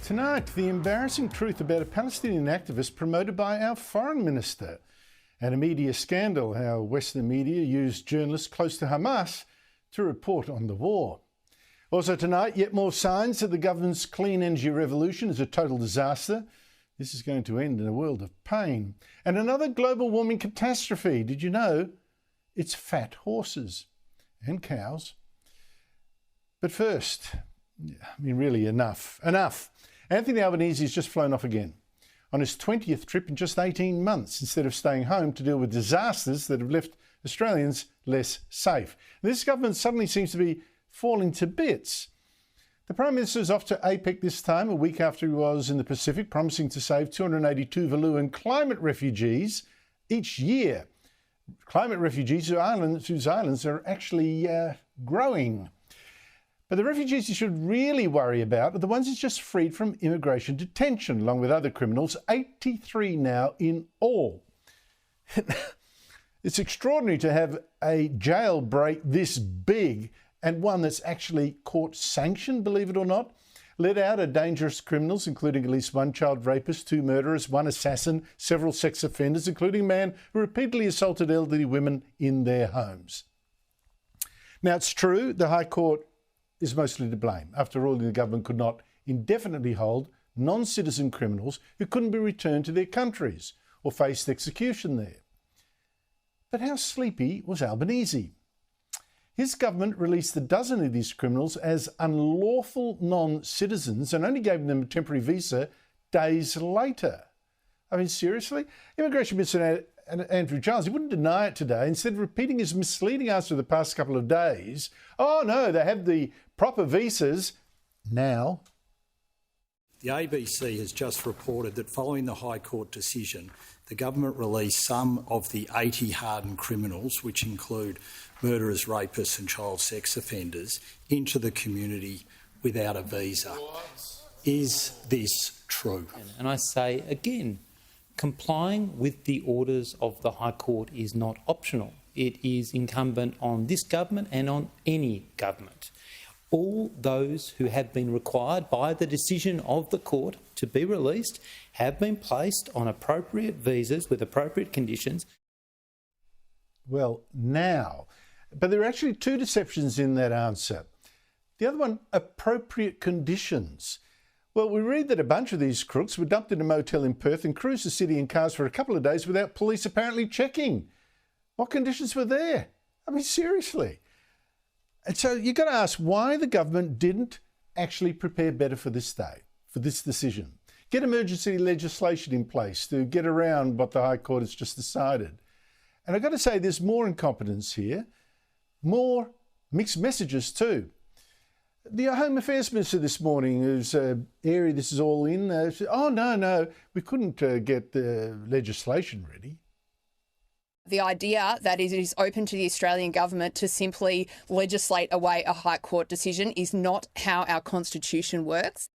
Tonight, the embarrassing truth about a Palestinian activist promoted by our foreign minister, and a media scandal how Western media used journalists close to Hamas to report on the war. Also tonight, yet more signs that the government's clean energy revolution is a total disaster. This is going to end in a world of pain. And another global warming catastrophe. Did you know? It's fat horses and cows. But first, really enough. Anthony Albanese has just flown off again on his 20th trip in just 18 months instead of staying home to deal with disasters that have left Australians less safe. This government suddenly seems to be falling to bits. The Prime Minister is off to APEC this time, a week after he was in the Pacific, promising to save 282 Tuvaluan climate refugees each year. Climate refugees whose islands are actually growing. But the refugees you should really worry about are the ones he's just freed from immigration detention, along with other criminals, 83 now in all. It's extraordinary to have a jailbreak this big and one that's actually court-sanctioned, believe it or not. Let out are dangerous criminals, including at least one child rapist, 2 murderers, 1 assassin, several sex offenders, including a man who repeatedly assaulted elderly women in their homes. Now, it's true the High Court is mostly to blame. After all, the government could not indefinitely hold non-citizen criminals who couldn't be returned to their countries or faced execution there. But how sleepy was Albanese? His government released a dozen of these criminals as unlawful non-citizens and only gave them a temporary visa days later. I mean, seriously? Immigration Minister Andrew Giles, he wouldn't deny it today, instead of repeating his misleading answer the past couple of days. Oh no, they have the proper visas now. The ABC has just reported that following the High Court decision, the government released some of the 80 hardened criminals, which include murderers, rapists and child sex offenders, into the community without a visa. Is this true? And I say again, complying with the orders of the High Court is not optional. It is incumbent on this government and on any government. All those who have been required by the decision of the court to be released have been placed on appropriate visas with appropriate conditions. Well, now. But there are actually 2 deceptions in that answer. The other one, appropriate conditions. Well, we read that a bunch of these crooks were dumped in a motel in Perth and cruised the city in cars for a couple of days without police apparently checking. What conditions were there? I mean, seriously. And so you've got to ask why the government didn't actually prepare better for this day, for this decision. Get emergency legislation in place to get around what the High Court has just decided. And I've got to say there's more incompetence here, more mixed messages too. The Home Affairs Minister this morning, whose area this is all in, said, oh, no, we couldn't get the legislation ready. The idea that it is open to the Australian government to simply legislate away a High Court decision is not how our Constitution works.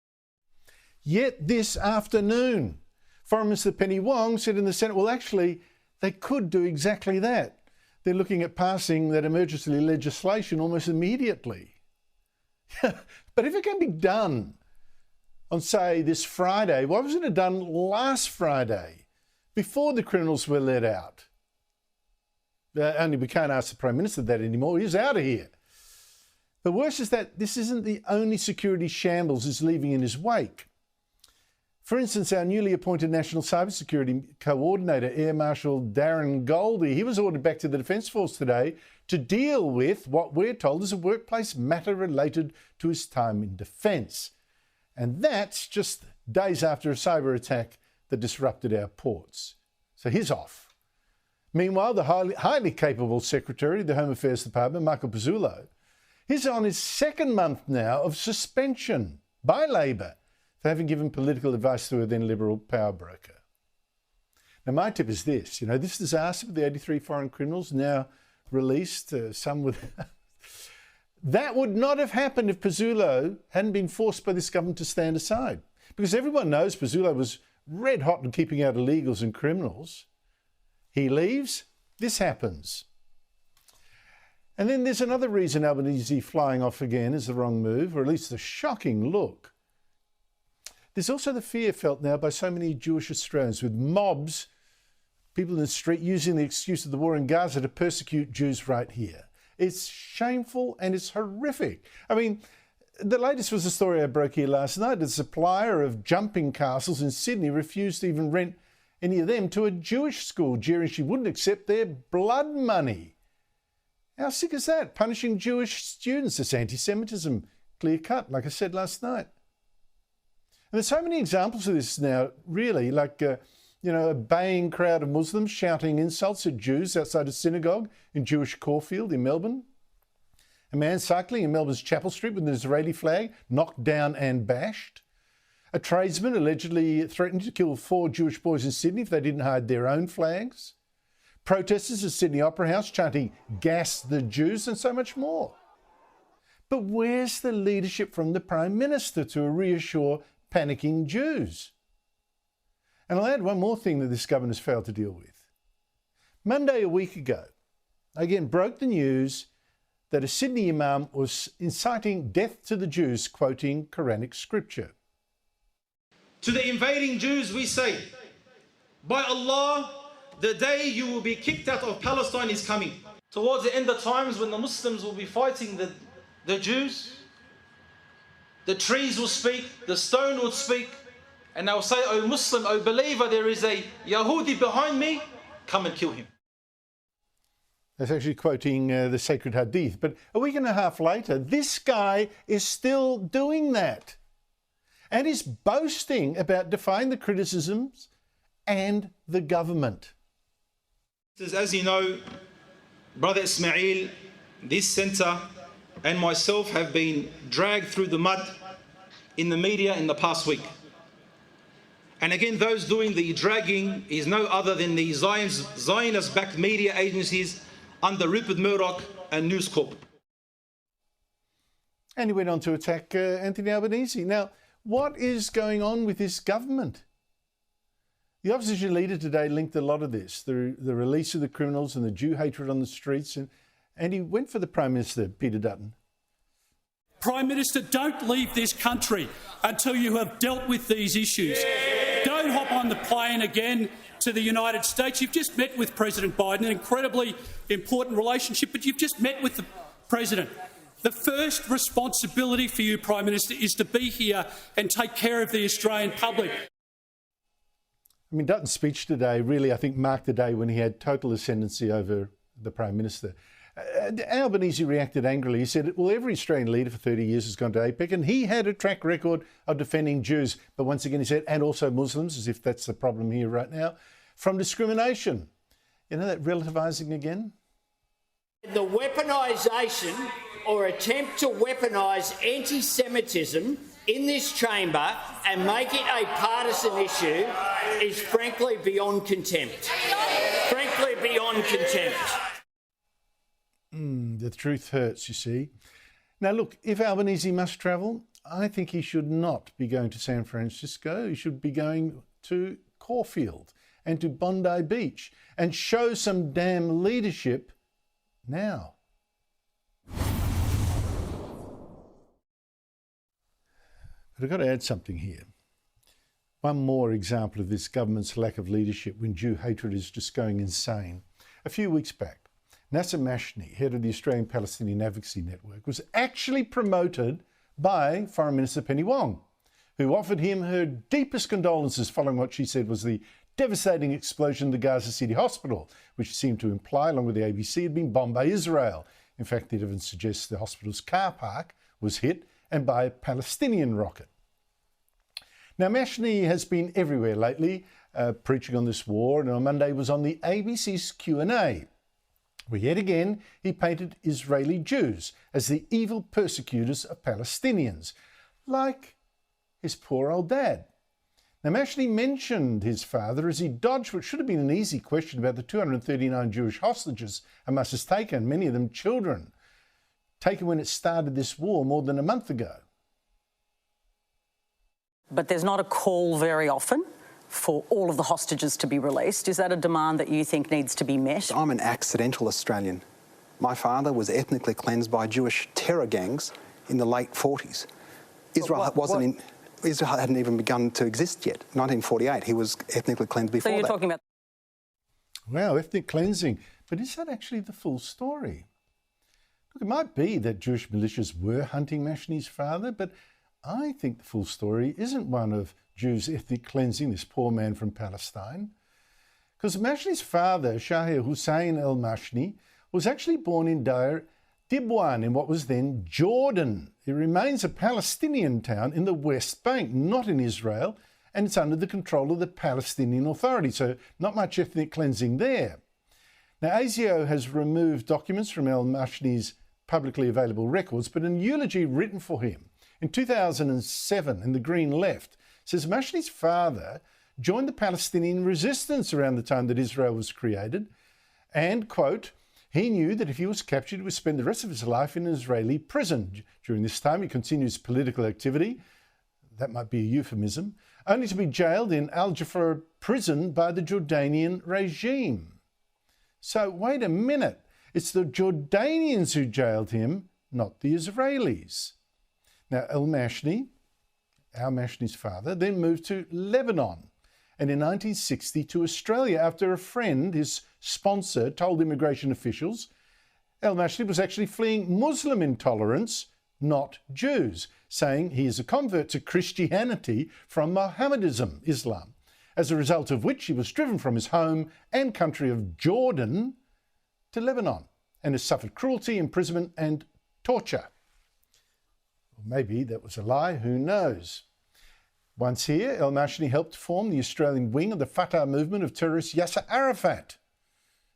Yet this afternoon, Foreign Minister Penny Wong said in the Senate, well, actually, they could do exactly that. They're looking at passing that emergency legislation almost immediately. But if it can be done on, say, this Friday, why wasn't it done last Friday, before the criminals were let out? Only we can't ask the Prime Minister that anymore. He's out of here. The worst is that this isn't the only security shambles he's leaving in his wake. For instance, our newly appointed National Cybersecurity Coordinator, Air Marshal Darren Goldie, he was ordered back to the Defence Force today to deal with what we're told is a workplace matter related to his time in defence. And that's just days after a cyber attack that disrupted our ports. So he's off. Meanwhile, the highly capable Secretary of the Home Affairs Department, Michael Pezzullo, he's on his 2nd month now of suspension by Labor for having given political advice to a then Liberal power broker. Now, my tip is this, this disaster with the 83 foreign criminals now released, some with... that would not have happened if Pezzullo hadn't been forced by this government to stand aside. Because everyone knows Pezzullo was red hot in keeping out illegals and criminals. He leaves, this happens. And then there's another reason Albanese flying off again is the wrong move, or at least a shocking look. There's also the fear felt now by so many Jewish Australians, with mobs, people in the street using the excuse of the war in Gaza to persecute Jews right here. It's shameful and it's horrific. I mean, the latest was a story I broke here last night. The supplier of jumping castles in Sydney refused to even rent any of them to a Jewish school, jeering she wouldn't accept their blood money. How sick is that? Punishing Jewish students. It's anti-Semitism, clear cut, like I said last night. And there's so many examples of this now, really, like, a baying crowd of Muslims shouting insults at Jews outside a synagogue in Jewish Caulfield in Melbourne. A man cycling in Melbourne's Chapel Street with an Israeli flag knocked down and bashed. A tradesman allegedly threatened to kill 4 Jewish boys in Sydney if they didn't hide their own flags. Protesters at Sydney Opera House chanting, "Gas the Jews," and so much more. But where's the leadership from the Prime Minister to reassure panicking Jews? And I'll add one more thing that this government has failed to deal with. Monday, a week ago, again broke the news that a Sydney imam was inciting death to the Jews, quoting Quranic scripture. To the invading Jews we say, by Allah, the day you will be kicked out of Palestine is coming. Towards the end of times, when the Muslims will be fighting the Jews, the trees will speak, the stone will speak, and they'll say, "O Muslim, O believer, there is a Yahudi behind me, come and kill him." That's actually quoting the sacred hadith. But a week and a half later, this guy is still doing that. And is boasting about defying the criticisms and the government. As you know, Brother Ismail, this centre and myself have been dragged through the mud in the media in the past week. And again, those doing the dragging is no other than the Zionist-backed media agencies under Rupert Murdoch and News Corp. And he went on to attack Anthony Albanese. Now, what is going on with this government? The opposition leader today linked a lot of this, the release of the criminals and the Jew hatred on the streets, and he went for the Prime Minister, Peter Dutton. Prime Minister, don't leave this country until you have dealt with these issues. Don't hop on the plane again to the United States. You've just met with President Biden, an incredibly important relationship, but you've just met with the President. The first responsibility for you, Prime Minister, is to be here and take care of the Australian public. I mean, Dutton's speech today really, I think, marked the day when he had total ascendancy over the Prime Minister. Albanese reacted angrily. He said, well, every Australian leader for 30 years has gone to APEC and he had a track record of defending Jews. But once again, he said, and also Muslims, as if that's the problem here right now, from discrimination. You know, that relativising again? The weaponisation or attempt to weaponise anti-Semitism in this chamber and make it a partisan issue is frankly beyond contempt. Frankly beyond contempt. The truth hurts, you see. Now, look, if Albanese must travel, I think he should not be going to San Francisco. He should be going to Caulfield and to Bondi Beach and show some damn leadership now. But I've got to add something here. One more example of this government's lack of leadership when Jew hatred is just going insane. A few weeks back, Nasser Mashni, head of the Australian Palestinian Advocacy Network, was actually promoted by Foreign Minister Penny Wong, who offered him her deepest condolences following what she said was the devastating explosion in the Gaza City hospital, which seemed to imply, along with the ABC, had been bombed by Israel. In fact, it even suggests the hospital's car park was hit and by a Palestinian rocket. Now, Mashni has been everywhere lately, preaching on this war, and on Monday was on the ABC's Q&A, where yet again he painted Israeli Jews as the evil persecutors of Palestinians, like his poor old dad. Now, Mashni mentioned his father as he dodged what should have been an easy question about the 239 Jewish hostages Hamas has taken, many of them children, taken when it started this war more than a month ago. But there's not a call very often for all of the hostages to be released. Is that a demand that you think needs to be met? I'm an accidental Australian. My father was ethnically cleansed by Jewish terror gangs in the late 40s. Israel wasn't in... Israel hadn't even begun to exist yet. 1948, he was ethnically cleansed before So you're that. talking about... Wow, ethnic cleansing. But is that actually the full story? Look, it might be that Jewish militias were hunting Mashni's father, but I think the full story isn't one of Jews' ethnic cleansing this poor man from Palestine. Because Mashni's father, Shahir Hussein el-Mashni, was actually born in Deir Dibwan in what was then Jordan. It remains a Palestinian town in the West Bank, not in Israel, and it's under the control of the Palestinian Authority, so not much ethnic cleansing there. Now, ASIO has removed documents from el-Mashni's publicly available records, but an eulogy written for him in 2007 in the Green Left says Mashni's father joined the Palestinian resistance around the time that Israel was created and, quote, he knew that if he was captured, he would spend the rest of his life in an Israeli prison. During this time, he continues political activity, that might be a euphemism, only to be jailed in Al-Jafar prison by the Jordanian regime. So wait a minute, it's the Jordanians who jailed him, not the Israelis. Now, el-Mashni, al-Mashni's father, then moved to Lebanon and in 1960 to Australia after a friend, his sponsor, told immigration officials el-Mashni was actually fleeing Muslim intolerance, not Jews, saying he is a convert to Christianity from Mohammedanism, Islam, as a result of which he was driven from his home and country of Jordan to Lebanon and has suffered cruelty, imprisonment and torture. Or maybe that was a lie, who knows? Once here, el-Mashni helped form the Australian wing of the Fatah movement of terrorist Yasser Arafat.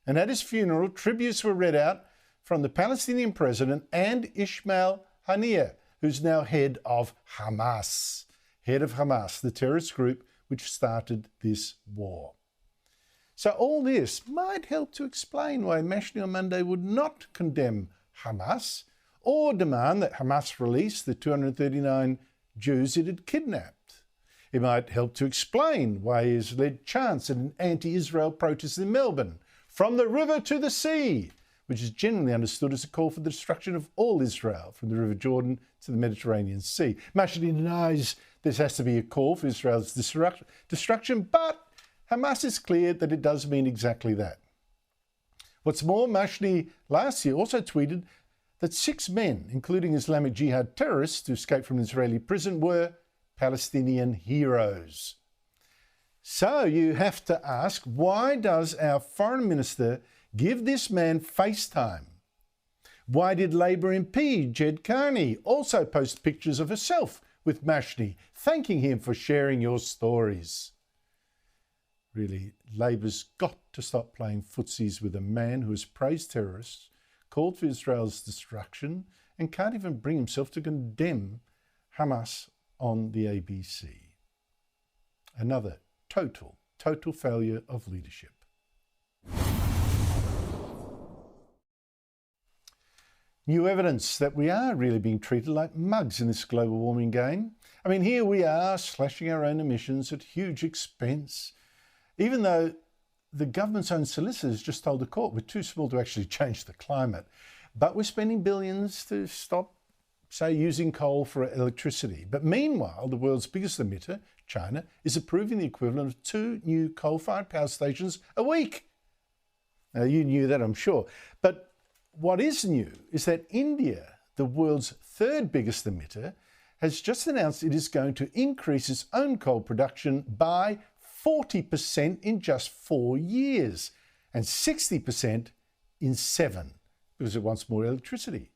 And at his funeral, tributes were read out from the Palestinian president and Ismail Haniyeh, who's now head of Hamas. Head of Hamas, the terrorist group which started this war. So all this might help to explain why Mashni on Monday would not condemn Hamas or demand that Hamas release the 239 Jews it had kidnapped. It might help to explain why he has led chants at an anti-Israel protest in Melbourne, from the river to the sea, which is generally understood as a call for the destruction of all Israel, from the River Jordan to the Mediterranean Sea. Mashni denies this has to be a call for Israel's destruction, but Hamas is clear that it does mean exactly that. What's more, Mashni last year also tweeted that 6 men, including Islamic Jihad terrorists who escaped from an Israeli prison, were Palestinian heroes. So you have to ask, why does our foreign minister give this man FaceTime? Why did Labor MP Jed Carney also post pictures of herself with Mashni, thanking him for sharing your stories? Really, Labor's got to stop playing footsies with a man who has praised terrorists, called for Israel's destruction, and can't even bring himself to condemn Hamas on the ABC. Another total failure of leadership. New evidence that we are really being treated like mugs in this global warming game. I mean, here we are slashing our own emissions at huge expense, even though the government's own solicitors just told the court we're too small to actually change the climate. But we're spending billions to stop, say, using coal for electricity. But meanwhile, the world's biggest emitter, China, is approving the equivalent of 2 new coal-fired power stations a week. Now, you knew that, I'm sure. But what is new is that India, the world's 3rd biggest emitter, has just announced it is going to increase its own coal production by 40% in just 4 years and 60% in 7, because it wants more electricity.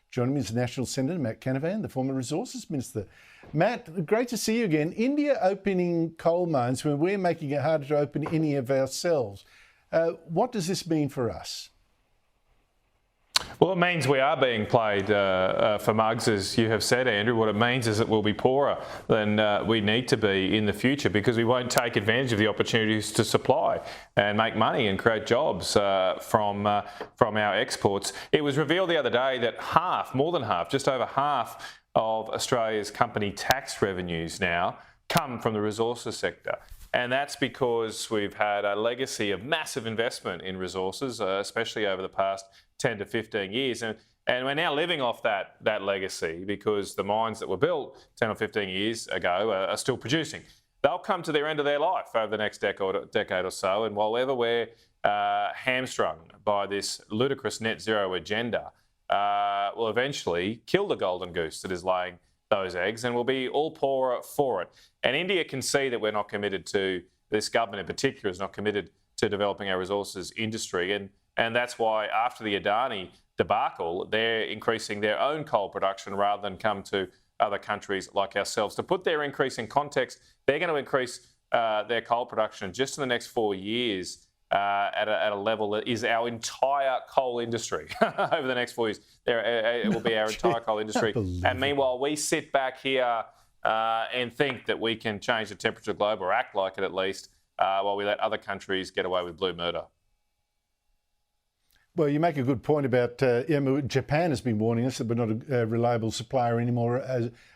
Joining me is National Senator Matt Canavan, the former Resources Minister. Matt, great to see you again. India opening coal mines when we're making it harder to open any of ourselves. What does this mean for us? Well, it means we are being played for mugs, as you have said, Andrew. What it means is that we'll be poorer than we need to be in the future because we won't take advantage of the opportunities to supply and make money and create jobs from our exports. It was revealed the other day that more than half, just over half of Australia's company tax revenues now come from the resources sector. And that's because we've had a legacy of massive investment in resources, especially over the past 10 to 15 years. And And we're now living off that legacy because the mines that were built 10 or 15 years ago are still producing. They'll come to their end of their life over the next decade or so. And while ever we're hamstrung by this ludicrous net zero agenda, will eventually kill the golden goose that is laying those eggs, and we'll be all poorer for it. And India can see that we're not committed to, this government in particular is not committed to developing our resources industry. And that's why after the Adani debacle, they're increasing their own coal production rather than come to other countries like ourselves. To put their increase in context, they're going to increase their coal production just in the next 4 years at a level that is our entire coal industry over the next 4 years. It will be our entire coal industry. And meanwhile, we sit back here and think that we can change the temperature of the globe, or act like it at least, while we let other countries get away with blue murder. Well, you make a good point about Japan has been warning us that we're not a reliable supplier anymore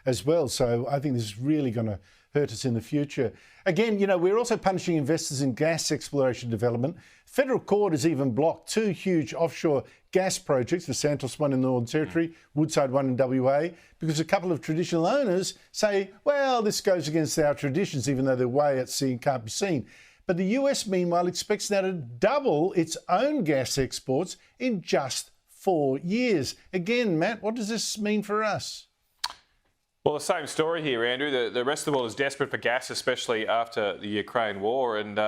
as well. So I think this is really going to hurt us in the future. Again, we're also punishing investors in gas exploration development. Federal court has even blocked 2 huge offshore gas projects, the Santos one in the Northern Territory, Woodside one in WA, because a couple of traditional owners say, well, this goes against our traditions, even though they're way at sea and can't be seen. But the US, meanwhile, expects now to double its own gas exports in just 4 years. Again, Matt, what does this mean for us? Well, the same story here, Andrew. The rest of the world is desperate for gas, especially after the Ukraine war. And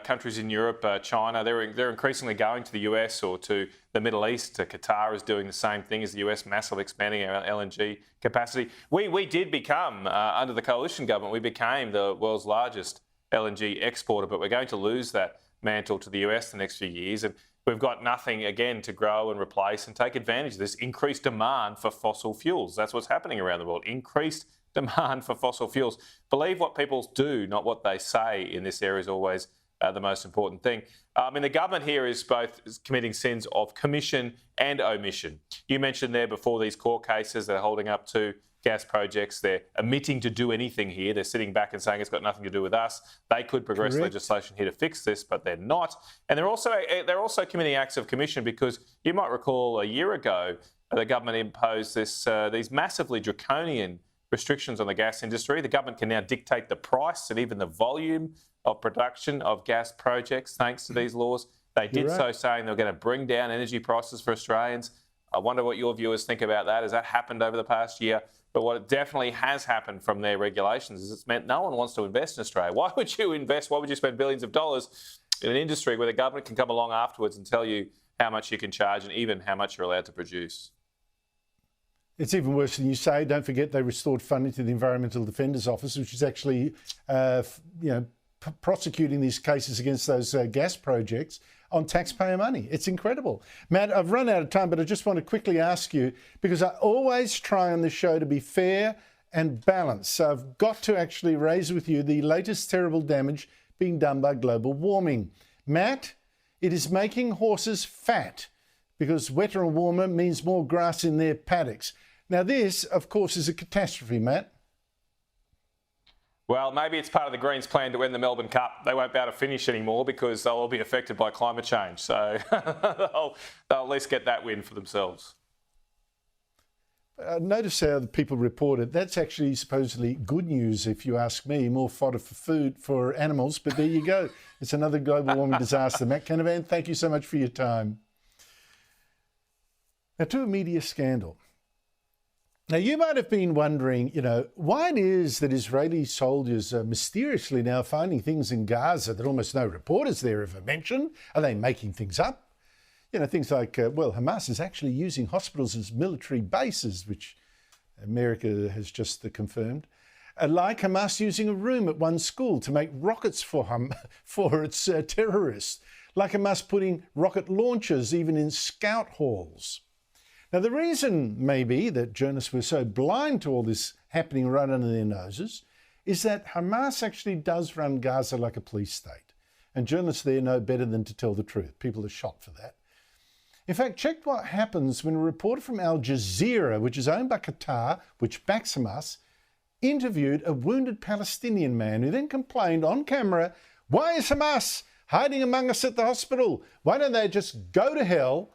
countries in Europe, China, they're increasingly going to the US or to the Middle East. Qatar is doing the same thing as the US, massively expanding our LNG capacity. We did become, under the coalition government, we became the world's largest LNG exporter, but we're going to lose that mantle to the US the next few years. And we've got nothing, again, to grow and replace and take advantage of this increased demand for fossil fuels. That's what's happening around the world. Increased demand for fossil fuels. Believe what people do, not what they say in this area is always the most important thing. The government here is both committing sins of commission and omission. You mentioned there before these court cases they're holding up to gas projects. They're omitting to do anything here. They're sitting back and saying it's got nothing to do with us. They could progress legislation here to fix this, but they're not. And they're also committing acts of commission, because you might recall a year ago the government imposed these massively draconian restrictions on the gas industry. The government can now dictate the price and even the volume of production of gas projects thanks to these laws. They did so saying they're going to bring down energy prices for Australians. I wonder what your viewers think about that. Has that happened over the past year? But what definitely has happened from their regulations is it's meant no one wants to invest in Australia. Why would you invest? Why would you spend billions of dollars in an industry where the government can come along afterwards and tell you how much you can charge and even how much you're allowed to produce? It's even worse than you say. Don't forget they restored funding to the Environmental Defenders Office, which is actually, prosecuting these cases against those gas projects on taxpayer money. It's incredible. Matt, I've run out of time, but I just want to quickly ask you, because I always try on this show to be fair and balanced. So I've got to actually raise with you the latest terrible damage being done by global warming. Matt, it is making horses fat, because wetter and warmer means more grass in their paddocks. Now this, of course, is a catastrophe, Matt. Well, maybe it's part of the Greens' plan to win the Melbourne Cup. They won't be able to finish anymore because they'll all be affected by climate change. So they'll at least get that win for themselves. Notice how the people reported. That's actually supposedly good news, if you ask me. More fodder for food for animals. But there you go. It's another global warming disaster. Matt Canavan, thank you so much for your time. Now, to a media scandal. Now, you might have been wondering, why it is that Israeli soldiers are mysteriously now finding things in Gaza that almost no reporters there ever mention. Are they making things up? Things like, Hamas is actually using hospitals as military bases, which America has just confirmed. Like Hamas using a room at one school to make rockets for its terrorists. Like Hamas putting rocket launchers even in scout halls. Now, the reason maybe that journalists were so blind to all this happening right under their noses is that Hamas actually does run Gaza like a police state. And journalists there know better than to tell the truth. People are shot for that. In fact, check what happens when a reporter from Al Jazeera, which is owned by Qatar, which backs Hamas, interviewed a wounded Palestinian man who then complained on camera, "Why is Hamas hiding among us at the hospital? Why don't they just go to hell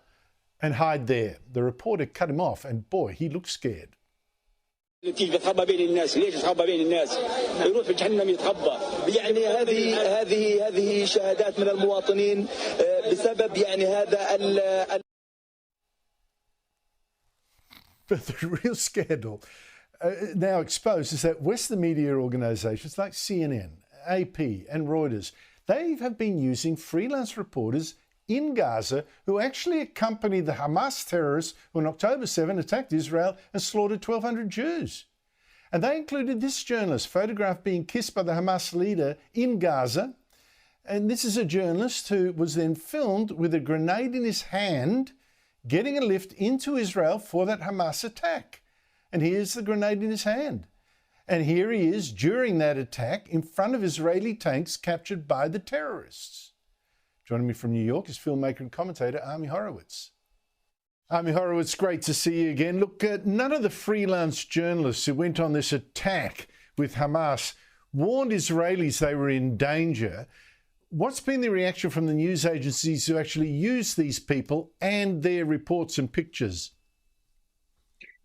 and hide there. The reporter cut him off, and boy, he looked scared. كيف يتخبى بين الناس؟ ليش يتخبى بين الناس؟ يروح في جهنم يتخبى. يعني هذه شهادات من المواطنين بسبب يعني هذا But the real scandal now exposed is that Western media organisations like CNN, AP and Reuters, they have been using freelance reporters in Gaza who actually accompanied the Hamas terrorists who on October 7 attacked Israel and slaughtered 1,200 Jews. And they included this journalist photographed being kissed by the Hamas leader in Gaza. And this is a journalist who was then filmed with a grenade in his hand getting a lift into Israel for that Hamas attack. And here's the grenade in his hand. And here he is during that attack in front of Israeli tanks captured by the terrorists. Joining me from New York is filmmaker and commentator Ami Horowitz. Ami Horowitz, great to see you again. Look, none of the freelance journalists who went on this attack with Hamas warned Israelis they were in danger. What's been the reaction from the news agencies who actually use these people and their reports and pictures?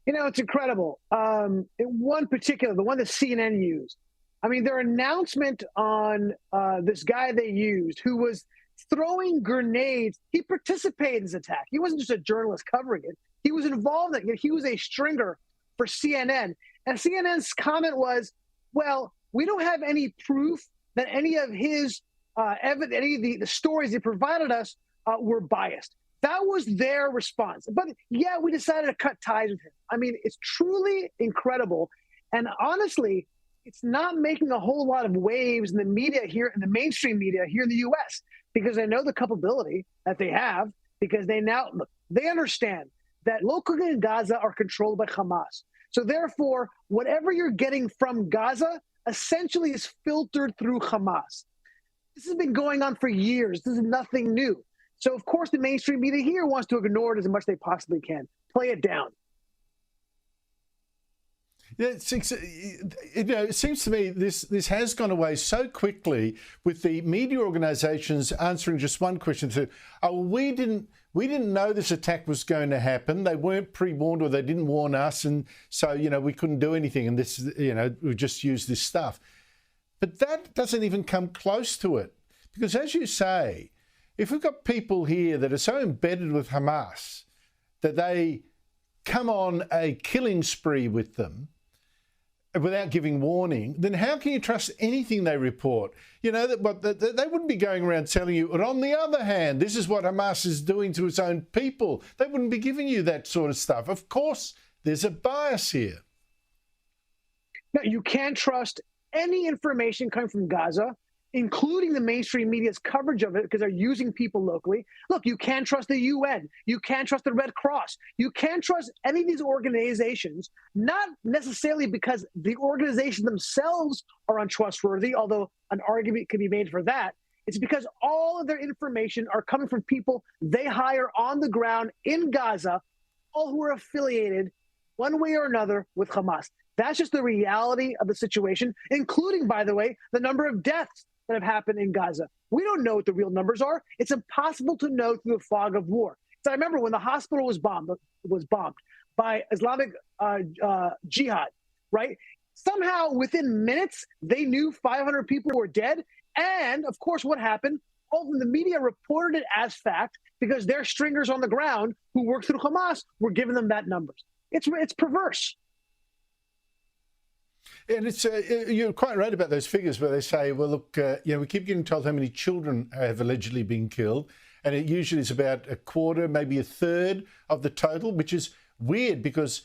You know, it's incredible. One particular, the one that CNN used, I mean, their announcement on this guy they used who was throwing grenades, he participated in this attack. He wasn't just a journalist covering it. He was involved in it. He was a stringer for CNN. And CNN's comment was, well, we don't have any proof that any of his any of the stories he provided us were biased. That was their response. But yeah, we decided to cut ties with him. I mean, it's truly incredible. And honestly, it's not making a whole lot of waves in the media here, in the mainstream media here in the U.S., because they know the culpability that they have, because they now, look, they understand that locally in Gaza are controlled by Hamas. So therefore, whatever you're getting from Gaza essentially is filtered through Hamas. This has been going on for years. This is nothing new. So, of course, the mainstream media here wants to ignore it as much as they possibly can. Play it down. Yeah, it seems to me this has gone away so quickly with the media organisations answering just one question to, oh, we didn't know this attack was going to happen. They weren't pre-warned, or they didn't warn us, and so we couldn't do anything. And this, we just used this stuff. But that doesn't even come close to it, because as you say, if we've got people here that are so embedded with Hamas that they come on a killing spree with them without giving warning, then how can you trust anything they report? They wouldn't be going around telling you, but on the other hand, this is what Hamas is doing to its own people. They wouldn't be giving you that sort of stuff. Of course, there's a bias here. No, you can't trust any information coming from Gaza, including the mainstream media's coverage of it, because they're using people locally. Look, you can't trust the UN. You can't trust the Red Cross. You can't trust any of these organizations, not necessarily because the organizations themselves are untrustworthy, although an argument could be made for that. It's because all of their information are coming from people they hire on the ground in Gaza, all who are affiliated one way or another with Hamas. That's just the reality of the situation, including, by the way, the number of deaths that have happened in Gaza. We don't know what the real numbers are. It's impossible to know through the fog of war. So I remember when the hospital was bombed by Islamic Jihad, right? Somehow within minutes, they knew 500 people were dead. And of course, what happened? All of the media reported it as fact because their stringers on the ground who worked through Hamas were giving them that numbers. It's perverse. And it's you're quite right about those figures where they say, well, look, we keep getting told how many children have allegedly been killed, and it usually is about a quarter, maybe a third of the total, which is weird because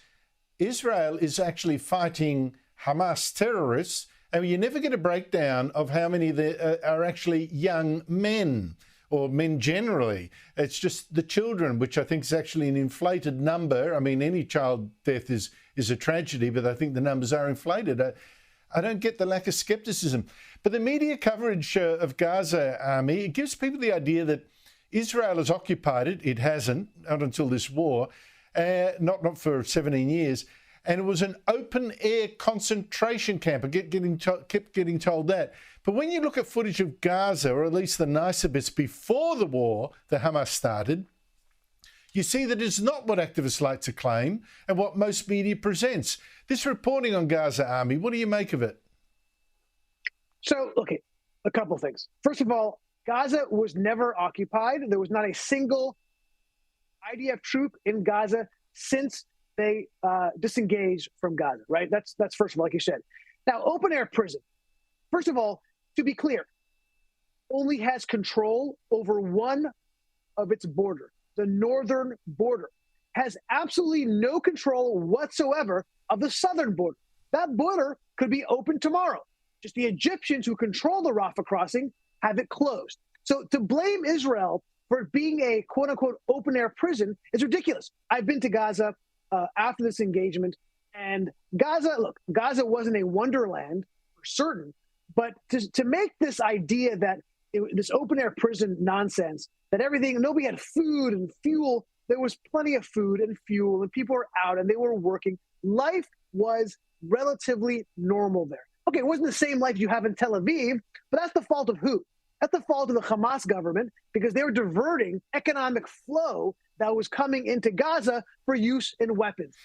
Israel is actually fighting Hamas terrorists, and you never get a breakdown of how many there are actually young men or men generally. It's just the children, which I think is actually an inflated number. I mean, any child death is a tragedy, but I think the numbers are inflated. I don't get the lack of skepticism. But the media coverage of Gaza, Army, it gives people the idea that Israel has occupied it. It hasn't, not until this war, not for 17 years. And it was an open-air concentration camp. I kept getting told that. But when you look at footage of Gaza, or at least the nicer bits before the war that Hamas started, You see that it's not what activists like to claim and what most media presents. This reporting on Gaza Army, what do you make of it? So, okay, a couple things. First of all, Gaza was never occupied. There was not a single IDF troop in Gaza since they disengaged from Gaza, right? That's first of all, like you said. Now, open air prison, first of all, to be clear, only has control over one of its border. The northern border has absolutely no control whatsoever of the southern border. That border could be open tomorrow. Just the Egyptians who control the Rafah crossing have it closed. So to blame Israel for being a quote unquote open air prison is ridiculous. I've been to Gaza after this engagement, and Gaza wasn't a wonderland for certain, but to make this idea that this open air prison nonsense, that nobody had food and fuel, there was plenty of food and fuel and people were out and they were working. Life was relatively normal there. Okay, it wasn't the same life you have in Tel Aviv, but that's the fault of who? That's the fault of the Hamas government because they were diverting economic flow that was coming into Gaza for use in weapons.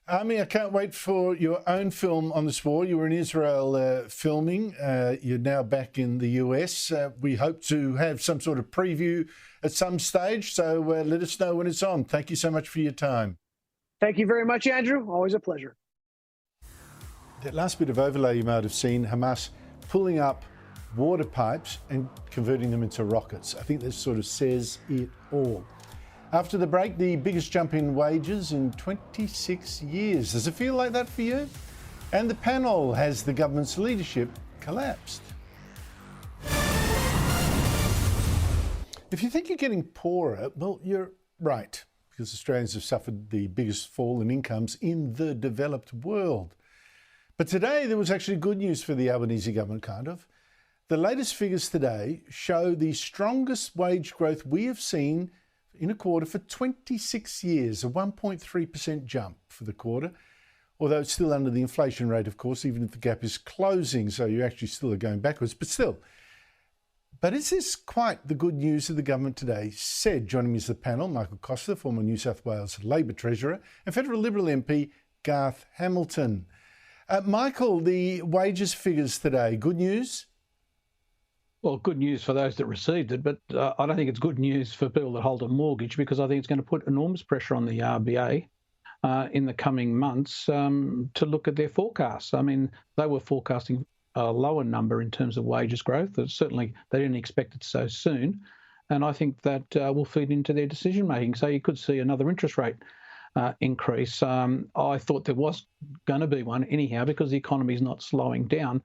Ami, I can't wait for your own film on this war. You were in Israel filming. You're now back in the US. We hope to have some sort of preview at some stage, so let us know when it's on. Thank you so much for your time. Thank you very much, Andrew. Always a pleasure. That last bit of overlay you might have seen, Hamas pulling up water pipes and converting them into rockets. I think this sort of says it all. After the break, the biggest jump in wages in 26 years. Does it feel like that for you? And the panel, has the government's leadership collapsed? If you think you're getting poorer, well, you're right, because Australians have suffered the biggest fall in incomes in the developed world. But today there was actually good news for the Albanese government, kind of. The latest figures today show the strongest wage growth we have seen in a quarter for 26 years, a 1.3% jump for the quarter, although it's still under the inflation rate, of course, even if the gap is closing, so you actually still are going backwards, but still. But is this quite the good news that the government today said? Joining me is the panel, Michael Costa, former New South Wales Labor Treasurer, and Federal Liberal MP Garth Hamilton. Michael, the wages figures today, good news? Well, good news for those that received it, but I don't think it's good news for people that hold a mortgage because I think it's going to put enormous pressure on the RBA in the coming months to look at their forecasts. I mean, they were forecasting a lower number in terms of wages growth. Certainly, they didn't expect it so soon. And I think that will feed into their decision making. So you could see another interest rate increase. I thought there was going to be one anyhow because the economy is not slowing down.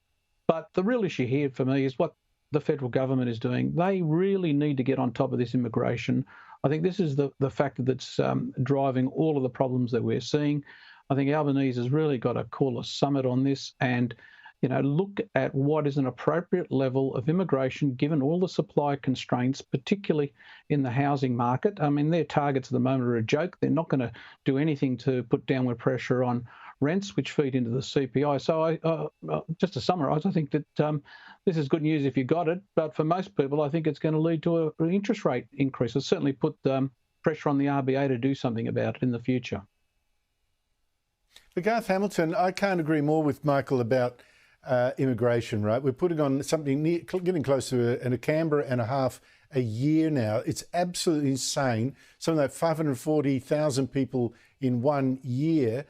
But the real issue here for me is what the federal government is doing. They really need to get on top of this immigration. I think this is the factor that's driving all of the problems that we're seeing. I think Albanese has really got to call a summit on this and, look at what is an appropriate level of immigration given all the supply constraints, particularly in the housing market. I mean, their targets at the moment are a joke. They're not going to do anything to put downward pressure on rents, which feed into the CPI. So just to summarise, I think that this is good news if you got it, but for most people, I think it's going to lead to an interest rate increase. It'll certainly put pressure on the RBA to do something about it in the future. But Garth Hamilton, I can't agree more with Michael about immigration, right? We're putting on something getting close to a Canberra and a half a year now. It's absolutely insane. Something like 540,000 people in 1 year.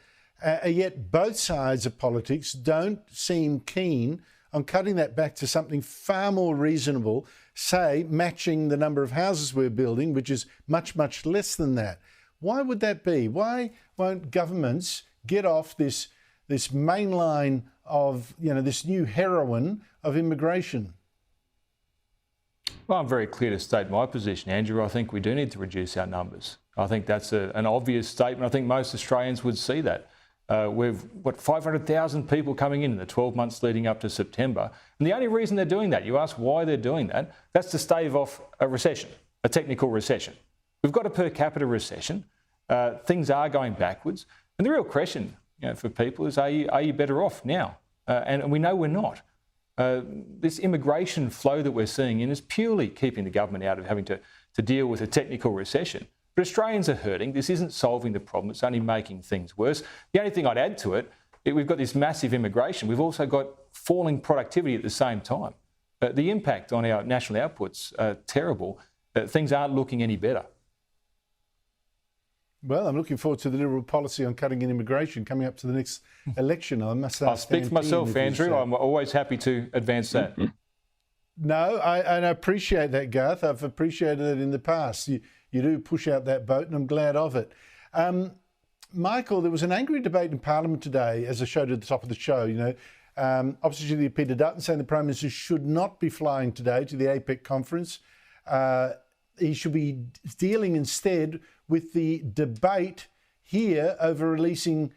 Yet both sides of politics don't seem keen on cutting that back to something far more reasonable, say matching the number of houses we're building, which is much, much less than that. Why would that be? Why won't governments get off this mainline of, this new heroin of immigration? Well, I'm very clear to state my position, Andrew. I think we do need to reduce our numbers. I think that's an obvious statement. I think most Australians would see that. We've 500,000 people coming in the 12 months leading up to September. And the only reason they're doing that, you ask why they're doing that, that's to stave off a recession, a technical recession. We've got a per capita recession. Things are going backwards. And the real question for people is, are you better off now? And we know we're not. This immigration flow that we're seeing in is purely keeping the government out of having to deal with a technical recession. But Australians are hurting. This isn't solving the problem. It's only making things worse. The only thing I'd add to it, we've got this massive immigration. We've also got falling productivity at the same time. The impact on our national outputs are terrible. Things aren't looking any better. Well, I'm looking forward to the Liberal policy on cutting in immigration coming up to the next election. I must I'll speak for myself, Andrew. I'm always happy to advance that. No, I appreciate that, Garth. I've appreciated it in the past. You do push out that boat, and I'm glad of it. Michael, there was an angry debate in Parliament today, as I showed at the top of the show. Opposition leader Peter Dutton saying the Prime Minister should not be flying today to the APEC conference. He should be dealing instead with the debate here over releasing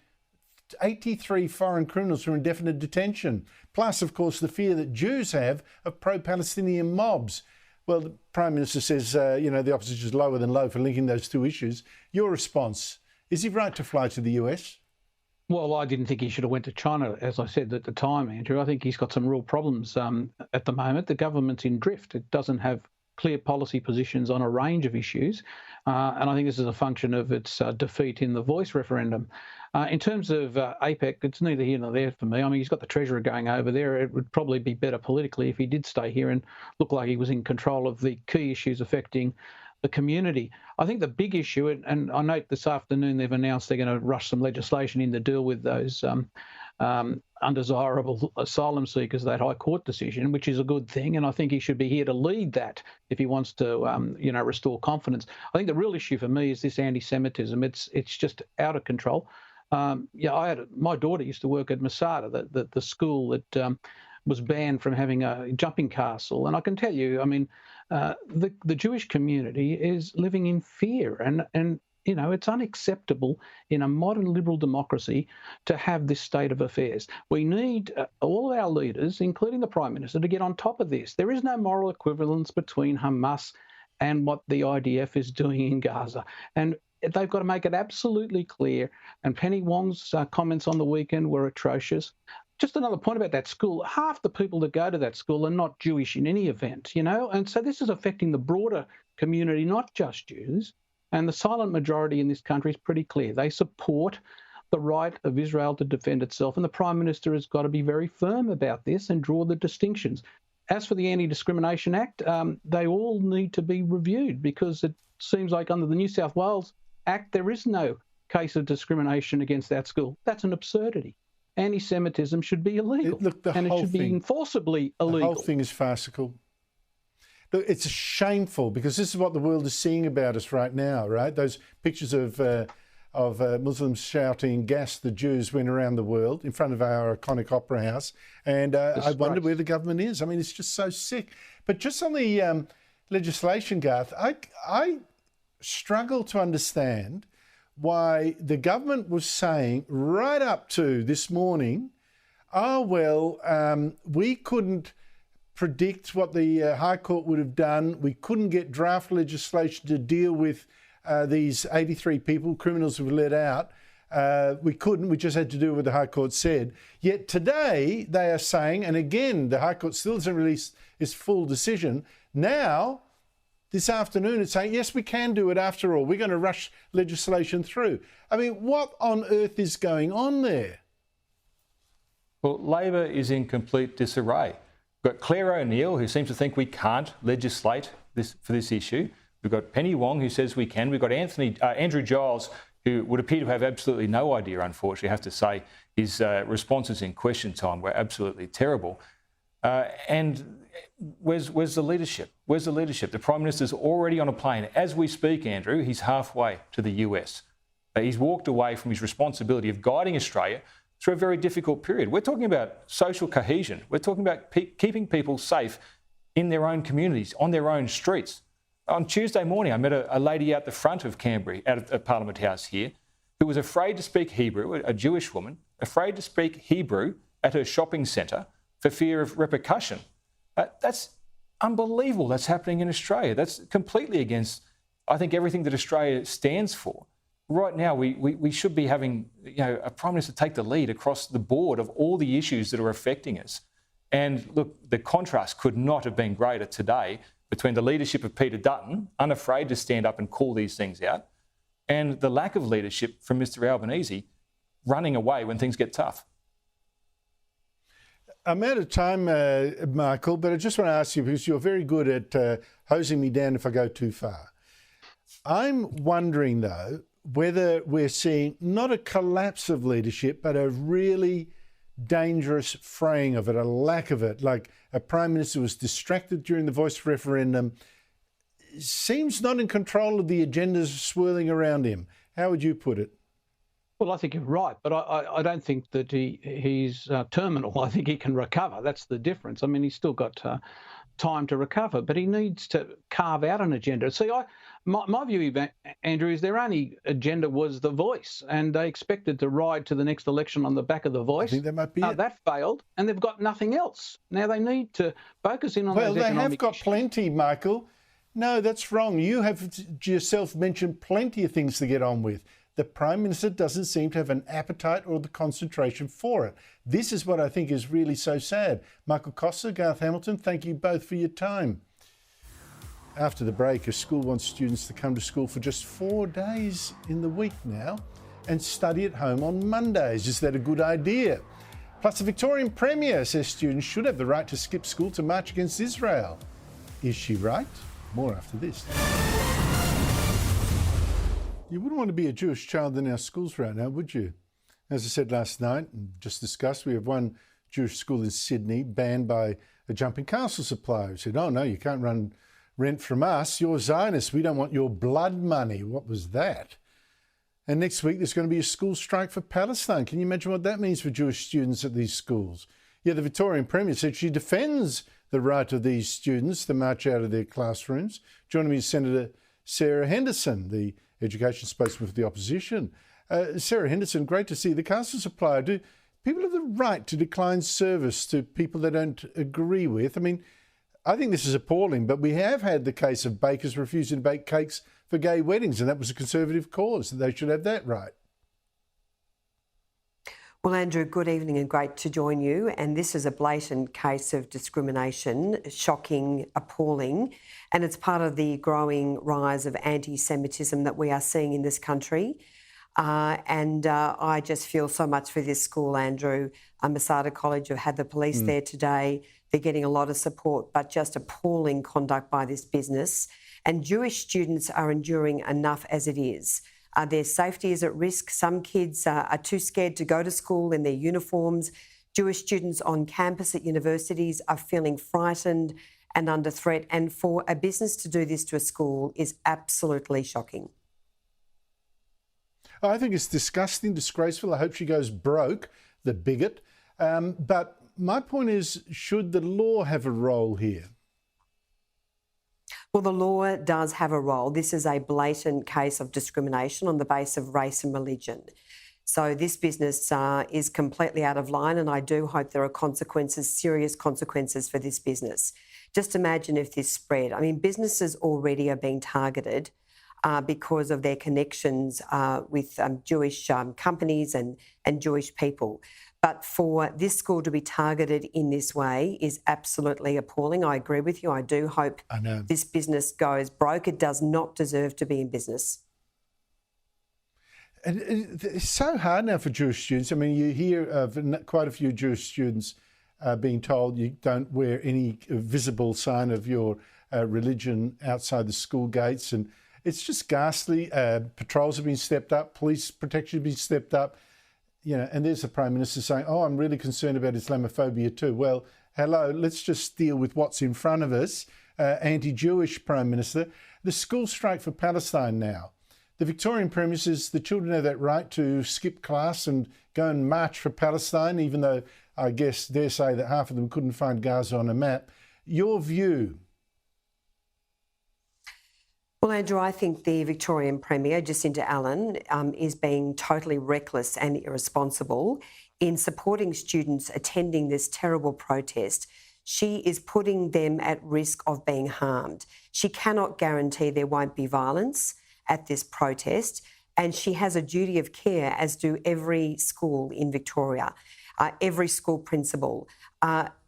83 foreign criminals for indefinite detention. Plus, of course, the fear that Jews have of pro-Palestinian mobs. Well, the Prime Minister says, the opposition is lower than low for linking those two issues. Your response, is he right to fly to the US? Well, I didn't think he should have went to China, as I said at the time, Andrew. I think he's got some real problems at the moment. The government's in drift. It doesn't have clear policy positions on a range of issues. And I think this is a function of its defeat in the Voice referendum. In terms of APEC, it's neither here nor there for me. I mean, he's got the Treasurer going over there. It would probably be better politically if he did stay here and look like he was in control of the key issues affecting the community. I think the big issue, and I note this afternoon they've announced they're going to rush some legislation in to deal with those undesirable asylum seekers, that High Court decision, which is a good thing. And I think he should be here to lead that if he wants to, restore confidence. I think the real issue for me is this anti-Semitism. It's just out of control. My daughter used to work at Masada, the school that was banned from having a jumping castle. And I can tell you, I mean, the Jewish community is living in fear. And it's unacceptable in a modern liberal democracy to have this state of affairs. We need all of our leaders, including the Prime Minister, to get on top of this. There is no moral equivalence between Hamas and what the IDF is doing in Gaza. And they've got to make it absolutely clear. And Penny Wong's comments on the weekend were atrocious. Just another point about that school. Half the people that go to that school are not Jewish in any event, and so this is affecting the broader community, not just Jews. And the silent majority in this country is pretty clear. They support the right of Israel to defend itself. And the Prime Minister has got to be very firm about this and draw the distinctions. As for the Anti-Discrimination Act, they all need to be reviewed because it seems like under the New South Wales Act, there is no case of discrimination against that school. That's an absurdity. Anti-Semitism should be illegal, and it should be enforceably illegal. The whole thing is farcical. Look, it's shameful because this is what the world is seeing about us right now, right? Those pictures of Muslims shouting "gas the Jews" went around the world in front of our iconic opera house, and I wonder where the government is. I mean, it's just so sick. But just on the legislation, Garth, I struggle to understand why the government was saying right up to this morning, we couldn't predict what the High Court would have done. We couldn't get draft legislation to deal with these 83 people, criminals who were let out. We couldn't. We just had to do what the High Court said. Yet today they are saying, and again, the High Court still hasn't released its full decision. Now, this afternoon, it's saying, yes, we can do it after all. We're going to rush legislation through. I mean, what on earth is going on there? Well, Labor is in complete disarray. We've got Claire O'Neill, who seems to think we can't legislate for this issue. We've got Penny Wong, who says we can. We've got Andrew Giles, who would appear to have absolutely no idea, unfortunately. I have to say his responses in question time were absolutely terrible. And where's the leadership? Where's the leadership? The Prime Minister's already on a plane. As we speak, Andrew, he's halfway to the US. He's walked away from his responsibility of guiding Australia through a very difficult period. We're talking about social cohesion. We're talking about keeping people safe in their own communities, on their own streets. On Tuesday morning, I met a lady out the front of Canberra, out of Parliament House here, who was afraid to speak Hebrew, a Jewish woman, afraid to speak Hebrew at her shopping centre for fear of repercussion. That's unbelievable that's happening in Australia. That's completely against, I think, everything that Australia stands for. Right now, we should be having a Prime Minister take the lead across the board of all the issues that are affecting us. And look, the contrast could not have been greater today between the leadership of Peter Dutton, unafraid to stand up and call these things out, and the lack of leadership from Mr Albanese, running away when things get tough. I'm out of time, Michael, but I just want to ask you, because you're very good at hosing me down if I go too far. I'm wondering, though, whether we're seeing not a collapse of leadership, but a really dangerous fraying of it, a lack of it, like a Prime Minister was distracted during the Voice referendum, seems not in control of the agendas swirling around him. How would you put it? Well, I think you're right, but I don't think that he's terminal. I think he can recover. That's the difference. I mean, he's still got time to recover, but he needs to carve out an agenda. See, my view, Andrew, is their only agenda was the Voice, and they expected to ride to the next election on the back of the Voice. I think that might be it. That failed, and they've got nothing else. Now they need to focus in on those economic issues. Well, they have got plenty, Michael. No, that's wrong. You have yourself mentioned plenty of things to get on with. The Prime Minister doesn't seem to have an appetite or the concentration for it. This is what I think is really so sad. Michael Costa, Garth Hamilton, thank you both for your time. After the break, a school wants students to come to school for just 4 days in the week now and study at home on Mondays. Is that a good idea? Plus, the Victorian Premier says students should have the right to skip school to march against Israel. Is she right? More after this. You wouldn't want to be a Jewish child in our schools right now, would you? As I said last night, and just discussed, we have one Jewish school in Sydney banned by a jumping castle supplier who said, oh no, you can't run rent from us. You're Zionists. We don't want your blood money. What was that? And next week there's going to be a school strike for Palestine. Can you imagine what that means for Jewish students at these schools? Yeah, the Victorian Premier said she defends the right of these students to march out of their classrooms. Joining me is Senator Sarah Henderson, the education spokesman for the opposition. Sarah Henderson, great to see the castle supplier. Do people have the right to decline service to people they don't agree with? I mean, I think this is appalling, but we have had the case of bakers refusing to bake cakes for gay weddings, and that was a Conservative cause. They should have that right. Well, Andrew, good evening and great to join you. And this is a blatant case of discrimination, shocking, appalling, and it's part of the growing rise of anti-Semitism that we are seeing in this country. I just feel so much for this school, Andrew. Masada College have had the police there today. They're getting a lot of support, but just appalling conduct by this business. And Jewish students are enduring enough as it is. Their safety is at risk. Some kids are too scared to go to school in their uniforms. Jewish students on campus at universities are feeling frightened and under threat. And for a business to do this to a school is absolutely shocking. I think it's disgusting, disgraceful. I hope she goes broke, the bigot. But my point is, should the law have a role here? Well, the law does have a role. This is a blatant case of discrimination on the basis of race and religion. So this business is completely out of line, and I do hope there are consequences, serious consequences for this business. Just imagine if this spread. I mean, businesses already are being targeted because of their connections with Jewish companies and Jewish people. But for this school to be targeted in this way is absolutely appalling. I agree with you. I do hope this business goes broke. It does not deserve to be in business. And it's so hard now for Jewish students. I mean, you hear of quite a few Jewish students being told you don't wear any visible sign of your religion outside the school gates. And it's just ghastly. Patrols have been stepped up. Police protection has been stepped up. You know, and there's the Prime Minister saying, oh, I'm really concerned about Islamophobia too. Well, hello, let's just deal with what's in front of us. Anti-Jewish Prime Minister. The school strike for Palestine now. The Victorian Premier says the children have that right to skip class and go and march for Palestine, even though I guess dare say that half of them couldn't find Gaza on a map. Your view? Well, Andrew, I think the Victorian Premier, Jacinta Allan, is being totally reckless and irresponsible in supporting students attending this terrible protest. She is putting them at risk of being harmed. She cannot guarantee there won't be violence at this protest, and she has a duty of care, as do every school in Victoria, every school principal.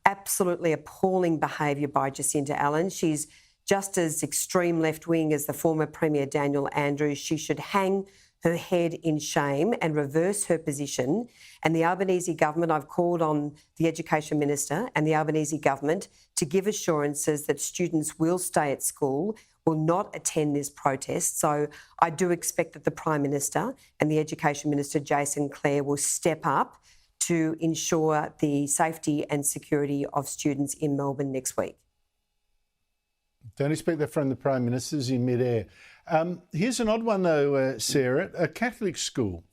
Absolutely appalling behaviour by Jacinta Allan. She's just as extreme left-wing as the former Premier Daniel Andrews. She should hang her head in shame and reverse her position. And the Albanese government, I've called on the Education Minister and the Albanese government to give assurances that students will stay at school, will not attend this protest. So I do expect that the Prime Minister and the Education Minister, Jason Clare, will step up to ensure the safety and security of students in Melbourne next week. Don't expect that from the Prime Minister's in mid-air. Here's an odd one though, Sarah. A Catholic school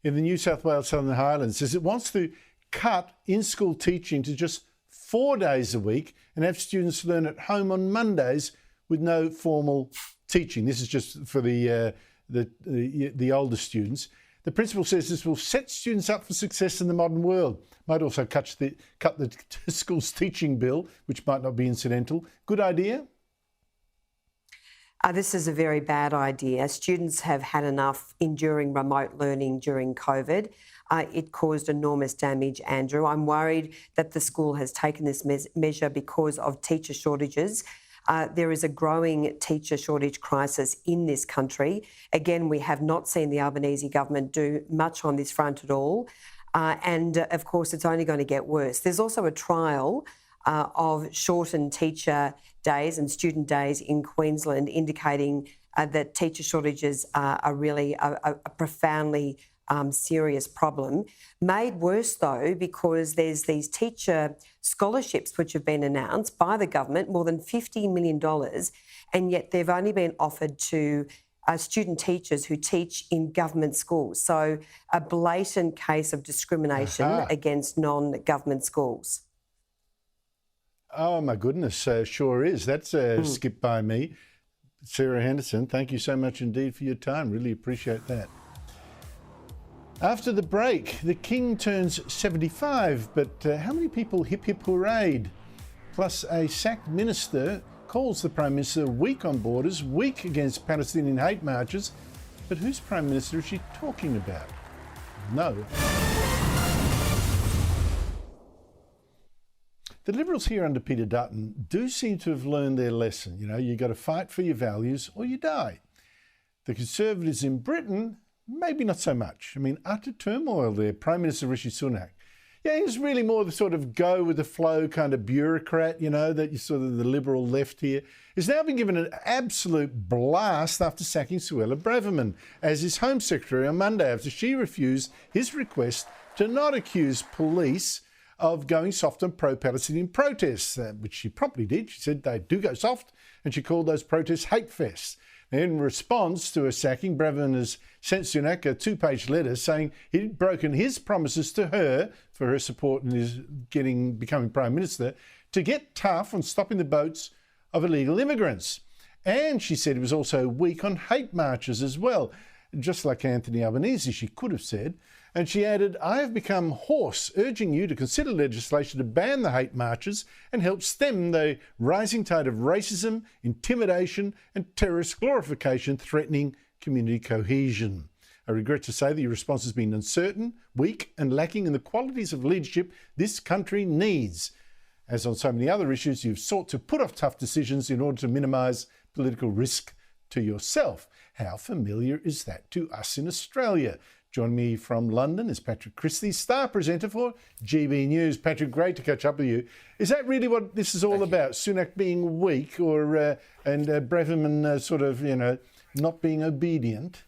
in the New South Wales Southern Highlands says it wants to cut in-school teaching to just 4 days a week and have students learn at home on Mondays with no formal teaching. This is just for the older students. The principal says this will set students up for success in the modern world. Might also cut the school's teaching bill, which might not be incidental. Good idea? This is a very bad idea. Students have had enough enduring remote learning during COVID. It caused enormous damage, Andrew. I'm worried that the school has taken this measure because of teacher shortages. There is a growing teacher shortage crisis in this country. Again, we have not seen the Albanese government do much on this front at all. And of course, it's only going to get worse. There's also a trial of shortened teacher days and student days in Queensland, indicating that teacher shortages are really a profoundly serious problem. Made worse, though, because there's these teacher scholarships which have been announced by the government, more than $50 million, and yet they've only been offered to student teachers who teach in government schools. So a blatant case of discrimination against non-government schools. Oh, my goodness, sure is. That's skipped by me. Sarah Henderson, thank you so much indeed for your time. Really appreciate that. After the break, the King turns 75, but how many people hip hip hooray? Plus, a sacked minister calls the Prime Minister weak on borders, weak against Palestinian hate marches. But whose Prime Minister is she talking about? No. The Liberals here under Peter Dutton do seem to have learned their lesson. You know, you've got to fight for your values or you die. The Conservatives in Britain, maybe not so much. I mean, utter turmoil there. Prime Minister Rishi Sunak. Yeah, he's really more the sort of go with the flow kind of bureaucrat, you know, that you sort of the Liberal left here. He's now been given an absolute blast after sacking Suella Braverman as his Home Secretary on Monday after she refused his request to not accuse police of going soft on pro-Palestinian protests, which she promptly did. She said they do go soft, and she called those protests hate fests. In response to her sacking, Braverman has sent Sunak a 2-page letter saying he'd broken his promises to her for her support in his becoming Prime Minister to get tough on stopping the boats of illegal immigrants. And she said he was also weak on hate marches as well, just like Anthony Albanese, she could have said. And she added, I have become hoarse, urging you to consider legislation to ban the hate marches and help stem the rising tide of racism, intimidation and terrorist glorification threatening community cohesion. I regret to say that your response has been uncertain, weak and lacking in the qualities of leadership this country needs. As on so many other issues, you've sought to put off tough decisions in order to minimise political risk to yourself. How familiar is that to us in Australia? Joining me from London is Patrick Christie, star presenter for GB News. Patrick, great to catch up with you. Is that really what this is all about? Sunak being weak and Braverman sort of, you know, not being obedient?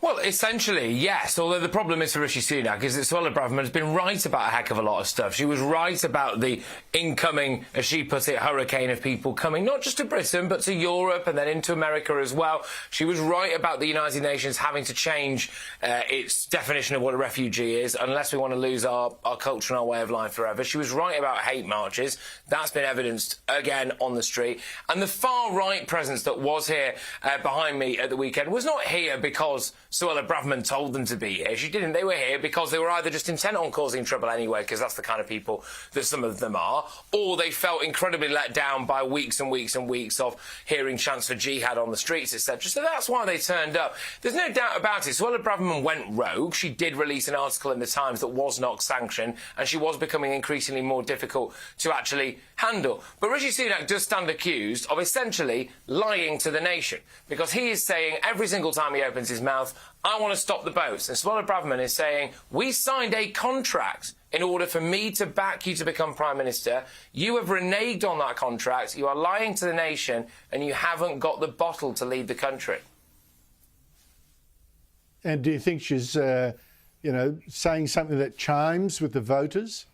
Well, essentially, yes, although the problem is for Rishi Sunak is that Suella Braverman has been right about a heck of a lot of stuff. She was right about the incoming, as she put it, hurricane of people coming not just to Britain but to Europe and then into America as well. She was right about the United Nations having to change its definition of what a refugee is unless we want to lose our culture and our way of life forever. She was right about hate marches. That's been evidenced again on the street. And the far-right presence that was here behind me at the weekend was not here because Suella Braverman told them to be here. She didn't. They were here because they were either just intent on causing trouble anyway, because that's the kind of people that some of them are, or they felt incredibly let down by weeks and weeks and weeks of hearing chants for jihad on the streets, etc. So that's why they turned up. There's no doubt about it. Suella Braverman went rogue. She did release an article in the Times that was not sanctioned, and she was becoming increasingly more difficult to actually handle. But Rishi Sunak does stand accused of essentially lying to the nation, because he is saying every single time he opens his mouth, I want to stop the boats. And Suella Braverman is saying, we signed a contract in order for me to back you to become Prime Minister. You have reneged on that contract, you are lying to the nation, and you haven't got the bottle to lead the country. And do you think she's, saying something that chimes with the voters?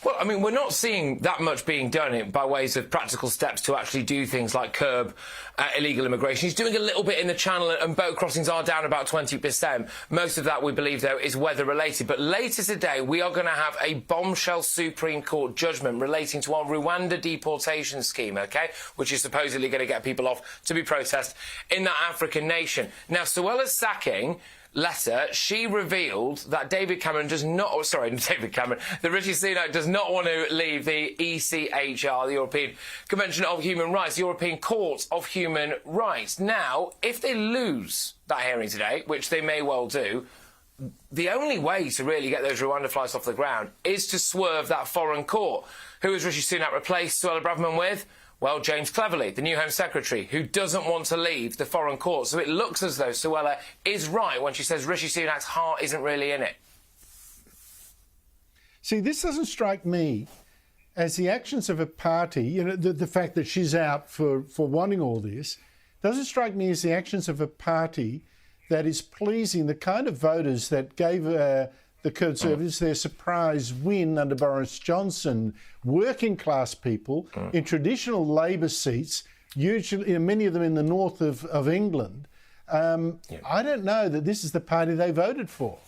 Well, I mean, we're not seeing that much being done by ways of practical steps to actually do things like curb illegal immigration. He's doing a little bit in the Channel, and boat crossings are down about 20%. Most of that, we believe, though, is weather-related. But later today, we are going to have a bombshell Supreme Court judgment relating to our Rwanda deportation scheme, OK, which is supposedly going to get people off to be protest in that African nation. Now, Suella's sacking letter, she revealed that that Rishi Sunak does not want to leave the ECHR, the European Convention of Human Rights, the European Court of Human Rights. Now, if they lose that hearing today, which they may well do, the only way to really get those Rwanda flights off the ground is to swerve that foreign court. Who has Rishi Sunak replaced Suella Braverman with? Well, James Cleverly, the new Home Secretary, who doesn't want to leave the foreign court. So it looks as though Suella is right when she says Rishi Sunak's heart isn't really in it. See, this doesn't strike me as the actions of a party, the fact that she's out for wanting all this, doesn't strike me as the actions of a party that is pleasing the kind of voters that gave the Conservatives their surprise win under Boris Johnson, working class people in traditional Labor seats, usually many of them in the north of England. I don't know that this is the party they voted for.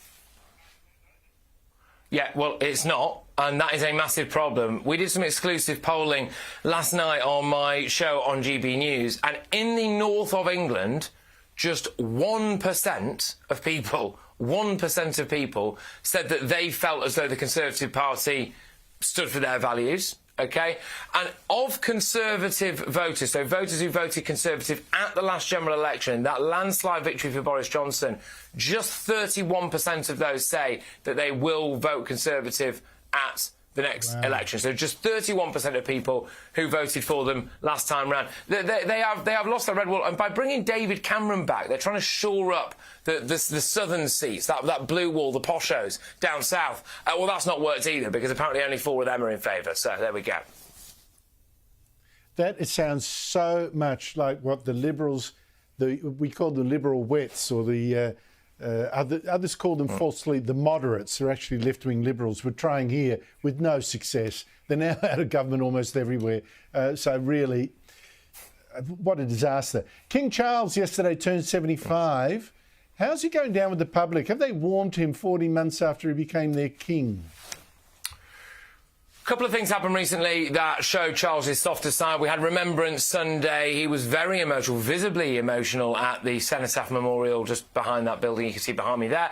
Yeah, well, it's not, and that is a massive problem. We did some exclusive polling last night on my show on GB News, and in the north of England, just 1% of people 1% of people said that they felt as though the Conservative Party stood for their values, OK? And of Conservative voters, so voters who voted Conservative at the last general election, that landslide victory for Boris Johnson, just 31% of those say that they will vote Conservative at the next election. So just 31% of people who voted for them last time round. They have lost their red wall, and by bringing David Cameron back, they're trying to shore up the southern seats, that blue wall, the poshos down south. Well, that's not worked either, because apparently only 4 of them are in favour. So there we go. It sounds so much like what the Liberals, we call the Liberal wets, or the others call them falsely the moderates. They're actually left-wing Liberals. We're trying here with no success. They're now out of government almost everywhere. So really, what a disaster. King Charles yesterday turned 75. How's he going down with the public? Have they warmed him 40 months after he became their king? A couple of things happened recently that showed Charles's softer side. We had Remembrance Sunday. He was very emotional, visibly emotional, at the Cenotaph Memorial just behind that building you can see behind me there.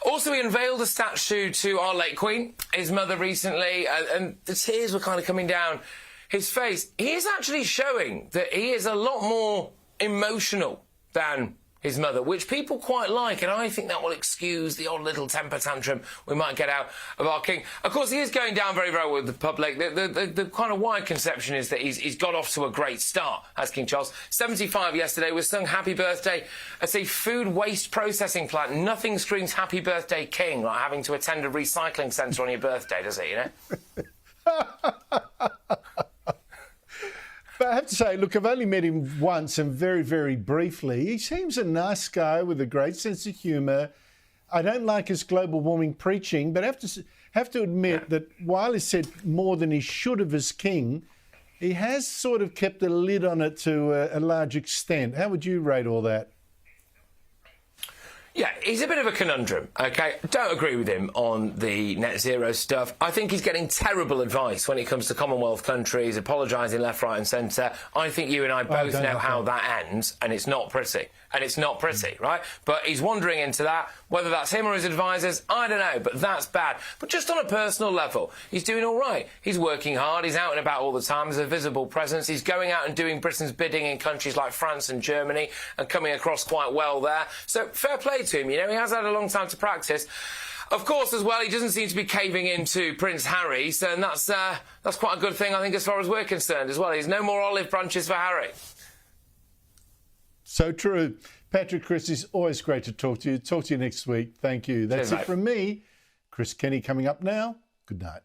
Also, he unveiled a statue to our late Queen, his mother, recently, and the tears were kind of coming down his face. He is actually showing that he is a lot more emotional than his mother, which people quite like, and I think that will excuse the odd little temper tantrum we might get out of our king. Of course, he is going down very, very well with the public. The kind of wide conception is that he's got off to a great start as King Charles. 75 yesterday, was sung Happy Birthday at a food waste processing plant. Nothing screams Happy Birthday King like having to attend a recycling centre on your birthday, does it, you know? But I have to say, look, I've only met him once and very, very briefly. He seems a nice guy with a great sense of humour. I don't like his global warming preaching, but I have to admit that while he said more than he should have as king, he has sort of kept a lid on it to a large extent. How would you rate all that? Yeah, he's a bit of a conundrum, OK? Don't agree with him on the net zero stuff. I think he's getting terrible advice when it comes to Commonwealth countries, apologising left, right and centre. I think you and I both know how that ends, and it's not pretty. And it's not pretty, right? But he's wandering into that. Whether that's him or his advisors, I don't know, but that's bad. But just on a personal level, he's doing all right. He's working hard. He's out and about all the time. There's a visible presence. He's going out and doing Britain's bidding in countries like France and Germany and coming across quite well there. So fair play to him, you know. He has had a long time to practice. Of course, as well, he doesn't seem to be caving into Prince Harry, so that's quite a good thing, I think, as far as we're concerned as well. There's no more olive branches for Harry. So true. Patrick, Chris, it's always great to talk to you. Talk to you next week. Thank you. That's it from me. Chris Kenny coming up now. Good night.